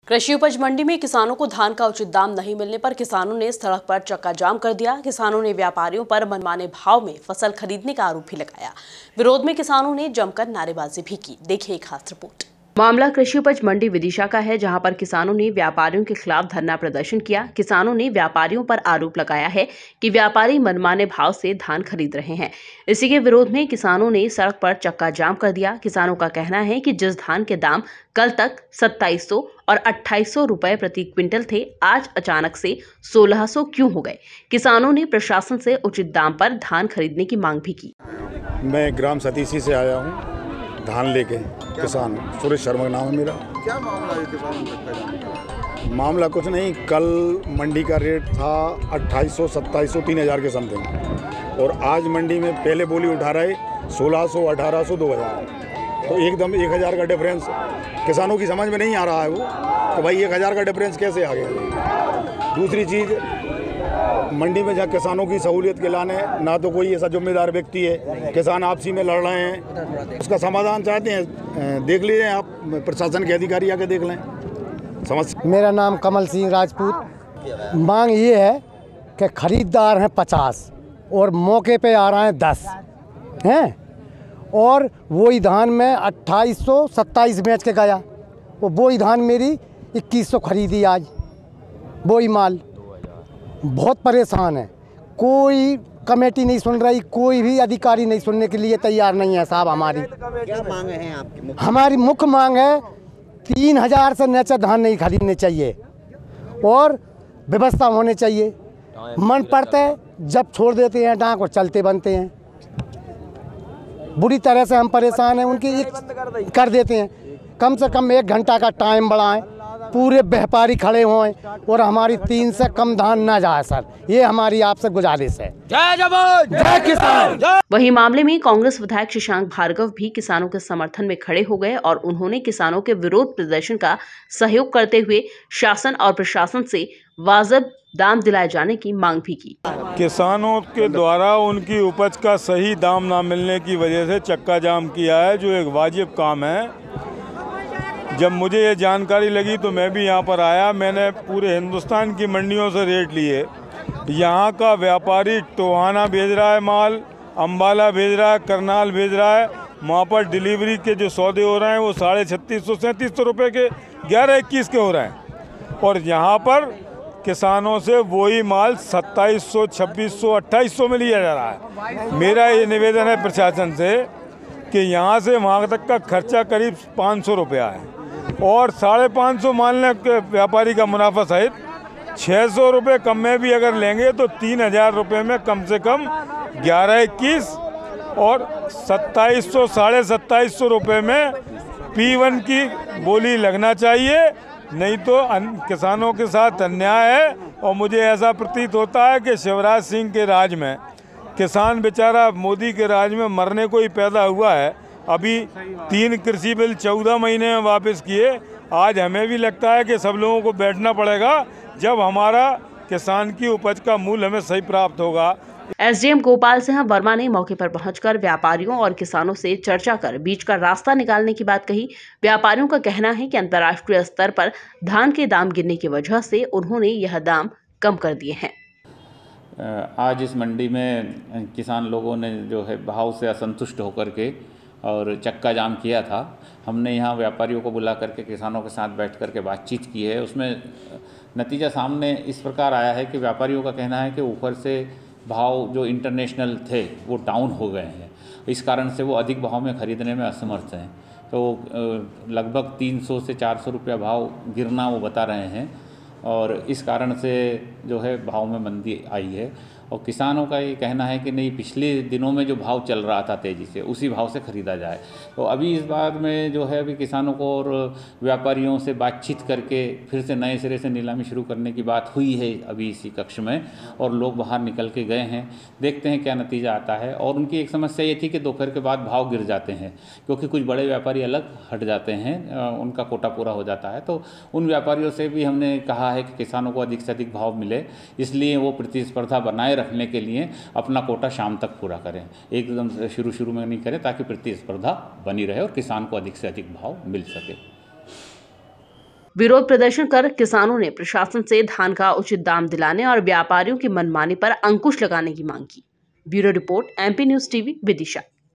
कृषि उपज मंडी में किसानों को धान का उचित दाम नहीं मिलने पर किसानों ने सड़क पर चक्का जाम कर दिया। किसानों ने व्यापारियों पर मनमाने भाव में फसल खरीदने का आरोप भी लगाया। विरोध में किसानों ने जमकर नारेबाजी भी की। देखिए एक खास रिपोर्ट। मामला कृषि उपज मंडी विदिशा का है, जहां पर किसानों ने व्यापारियों के खिलाफ धरना प्रदर्शन किया। किसानों ने व्यापारियों पर आरोप लगाया है कि व्यापारी मनमाने भाव से धान खरीद रहे हैं। इसी के विरोध में किसानों ने सड़क पर चक्का जाम कर दिया। किसानों का कहना है कि जिस धान के दाम कल तक 2700 और 2800 रुपए प्रति क्विंटल थे, आज अचानक से 1600 क्यों हो गए। किसानों ने प्रशासन से उचित दाम पर धान खरीदने की मांग भी की। मैं ग्राम सतीसी से आया हूँ धान लेके। किसान सुरेश शर्मा का नाम है मेरा। क्या मामला है किसान? मामला कुछ नहीं, कल मंडी का रेट था 2800, 2700, 3000 के समथिंग, और आज मंडी में पहले बोली उठा रहे 1600, 1800, 2000। तो एकदम 1000 का डिफरेंस किसानों की समझ में नहीं आ रहा है वो, तो भाई 1000 का डिफरेंस कैसे आ गया। दूसरी चीज़, मंडी में जहाँ किसानों की सहूलियत के लाने ना तो कोई ऐसा जिम्मेदार व्यक्ति है। किसान आपसी में लड़ रहे हैं, उसका समाधान चाहते हैं, देख लीजिए आप, प्रशासन के अधिकारी आके देख लें। समझ। मेरा नाम कमल सिंह राजपूत। मांग ये है कि खरीदार हैं 50 और मौके पे आ रहे हैं 10 हैं, और वही धान में 2827 बेच के गया, वही धान मेरी 2100 खरीदी आज, वही माल। बहुत परेशान है, कोई कमेटी नहीं सुन रही, कोई भी अधिकारी नहीं सुनने के लिए तैयार नहीं है साहब। हमारी क्या मांग है आपकी? हमारी मुख्य मांग है 3000 से नीचे धान नहीं खरीदने चाहिए और व्यवस्था होने चाहिए। मन पड़ता है जब छोड़ देते हैं डांक और चलते बनते हैं। बुरी तरह से हम परेशान हैं, उनकी कर देते हैं। कम से कम 1 घंटा का टाइम बढ़ाएं, पूरे व्यापारी खड़े हों और हमारी 3 से कम धान ना जाए सर, ये हमारी आपसे गुजारिश है। जय जवान जय किसान। वहीं मामले में कांग्रेस विधायक शशांक भार्गव भी किसानों के समर्थन में खड़े हो गए और उन्होंने किसानों के विरोध प्रदर्शन का सहयोग करते हुए शासन और प्रशासन से वाजिब दाम दिलाए जाने की मांग भी की। किसानों के द्वारा उनकी उपज का सही दाम ना मिलने की वजह से चक्का जाम किया है, जो एक वाजिब काम है। जब मुझे ये जानकारी लगी तो मैं भी यहाँ पर आया। मैंने पूरे हिंदुस्तान की मंडियों से रेट लिए। यहाँ का व्यापारी टोहाना भेज रहा है माल, अम्बाला भेज रहा है, करनाल भेज रहा है। वहाँ पर डिलीवरी के जो सौदे हो रहे हैं वो 3650, 3700 रुपये के 11-21 के हो रहे हैं, और यहाँ पर किसानों से वही माल 2700, 2600, 2800 में लिया जा रहा है। मेरा ये निवेदन है प्रशासन से कि यहाँ से वहाँ तक का खर्चा करीब 500 रुपया है, और 550 मान लें व्यापारी का मुनाफा सहित 600 रुपये कम में भी अगर लेंगे तो 3000 रुपये में कम से कम 11-21 और 2700, 2750 रुपये में P1 की बोली लगना चाहिए, नहीं तो किसानों के साथ अन्याय है। और मुझे ऐसा प्रतीत होता है कि शिवराज सिंह के राज में किसान बेचारा मोदी के राज में मरने को ही पैदा हुआ है। अभी 3 कृषि बिल 14 महीने में वापस किए। आज हमें भी लगता है कि सब लोगों को बैठना पड़ेगा जब हमारा किसान की उपज का मूल्य हमें सही प्राप्त होगा। एसडीएम गोपाल सिंह वर्मा ने मौके पर पहुंचकर व्यापारियों और किसानों से चर्चा कर बीच का रास्ता निकालने की बात कही। व्यापारियों का कहना है कि अंतर्राष्ट्रीय स्तर पर धान के दाम गिरने की वजह से उन्होंने यह दाम कम कर दिए हैं। आज इस मंडी में किसान लोगों ने जो है भाव से असंतुष्ट होकर के और चक्का जाम किया था। हमने यहाँ व्यापारियों को बुला करके किसानों के साथ बैठ कर के बातचीत की है। उसमें नतीजा सामने इस प्रकार आया है कि व्यापारियों का कहना है कि ऊपर से भाव जो इंटरनेशनल थे वो डाउन हो गए हैं, इस कारण से वो अधिक भाव में ख़रीदने में असमर्थ हैं। तो लगभग 300 से 400 रुपया भाव गिरना वो बता रहे हैं, और इस कारण से जो है भाव में मंदी आई है। और किसानों का ये कहना है कि नहीं, पिछले दिनों में जो भाव चल रहा था तेज़ी से, उसी भाव से ख़रीदा जाए। तो अभी इस बार में जो है अभी किसानों को और व्यापारियों से बातचीत करके फिर से नए सिरे से नीलामी शुरू करने की बात हुई है अभी इसी कक्ष में, और लोग बाहर निकल के गए हैं। देखते हैं क्या नतीजा आता है। और उनकी एक समस्या ये थी कि दोपहर के बाद भाव गिर जाते हैं, क्योंकि कुछ बड़े व्यापारी अलग हट जाते हैं, उनका कोटा पूरा हो जाता है। तो उन व्यापारियों से भी हमने कहा है कि किसानों को अधिक से अधिक भाव मिले, इसलिए वो प्रतिस्पर्धा बनाए रखने के लिए अपना कोटा शाम तक पूरा करें, एकदम शुरू में नहीं करें, ताकि प्रतिस्पर्धा बनी रहे और किसान को अधिक से अधिक भाव मिल सके। विरोध प्रदर्शन कर किसानों ने प्रशासन से धान का उचित दाम दिलाने और व्यापारियों की मनमानी पर अंकुश लगाने की मांग की। Bureau report, MP news TV, Vidisha.